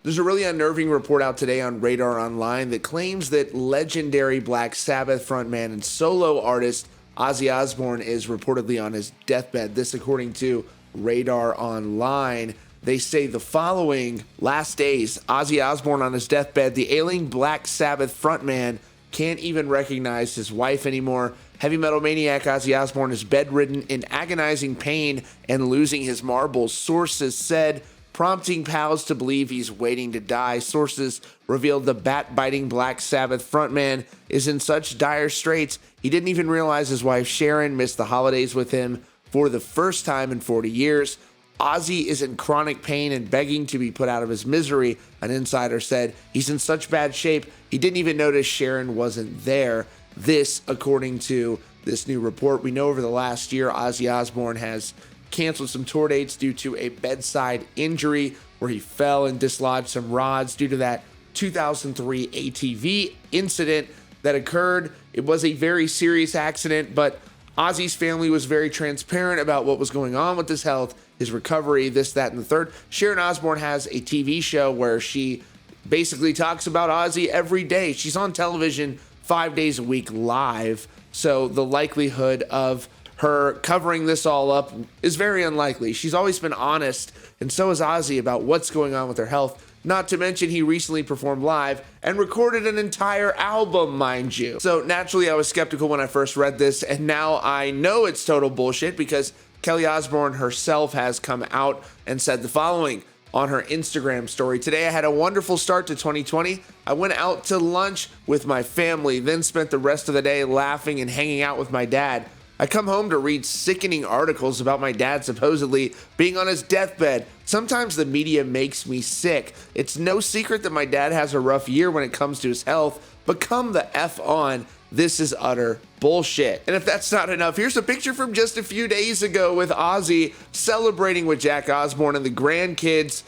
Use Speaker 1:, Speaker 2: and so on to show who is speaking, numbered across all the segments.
Speaker 1: There's a really unnerving report out today on Radar Online that claims that legendary Black Sabbath frontman and solo artist Ozzy Osbourne is reportedly on his deathbed. This according to Radar Online. They say the following: last days, Ozzy Osbourne on his deathbed. The ailing Black Sabbath frontman can't even recognize his wife anymore. Heavy metal maniac Ozzy Osbourne is bedridden in agonizing pain and losing his marbles, sources said, prompting pals to believe he's waiting to die. Sources revealed the bat-biting Black Sabbath frontman is in such dire straits he didn't even realize his wife Sharon missed the holidays with him for the first time in 40 years. Ozzy is in chronic pain and begging to be put out of his misery, an insider said. He's in such bad shape, he didn't even notice Sharon wasn't there. This, according to this new report. We know over the last year, Ozzy Osbourne has canceled some tour dates due to a bedside injury where he fell and dislodged some rods due to that 2003 ATV incident that occurred. It was a very serious accident, but Ozzy's family was very transparent about what was going on with his health, his recovery, this, that, and the third. Sharon Osbourne has a TV show where she basically talks about Ozzy every day. She's on television 5 days a week live, so the likelihood of her covering this all up is very unlikely. She's always been honest, and so is Ozzy, about what's going on with her health. Not to mention, he recently performed live and recorded an entire album, mind you. So naturally, I was skeptical when I first read this, and now I know it's total bullshit because Kelly Osbourne herself has come out and said the following on her Instagram story. Today, I had a wonderful start to 2020. I went out to lunch with my family, then spent the rest of the day laughing and hanging out with my dad. I come home to read sickening articles about my dad supposedly being on his deathbed. Sometimes the media makes me sick. It's no secret that my dad has a rough year when it comes to his health, but come the F on. This is utter bullshit. And if that's not enough, here's a picture from just a few days ago with Ozzy celebrating with Jack Osbourne and the grandkids.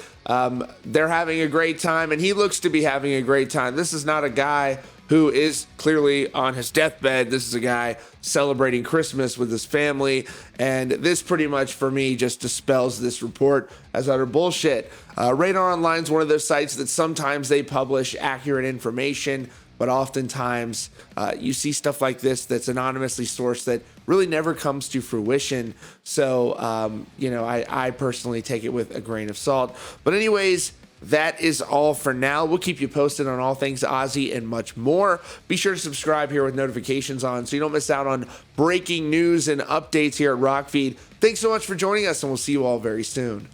Speaker 1: They're having a great time, and he looks to be having a great time. This is not a guy who is clearly on his deathbed. This is a guy celebrating Christmas with his family, and this pretty much, for me, just dispels this report as utter bullshit. Radar Online is one of those sites that sometimes they publish accurate information, but oftentimes you see stuff like this that's anonymously sourced that really never comes to fruition. So, I personally take it with a grain of salt. But anyways, that is all for now. We'll keep you posted on all things Ozzy and much more. Be sure to subscribe here with notifications on so you don't miss out on breaking news and updates here at Rockfeed. Thanks so much for joining us, and we'll see you all very soon.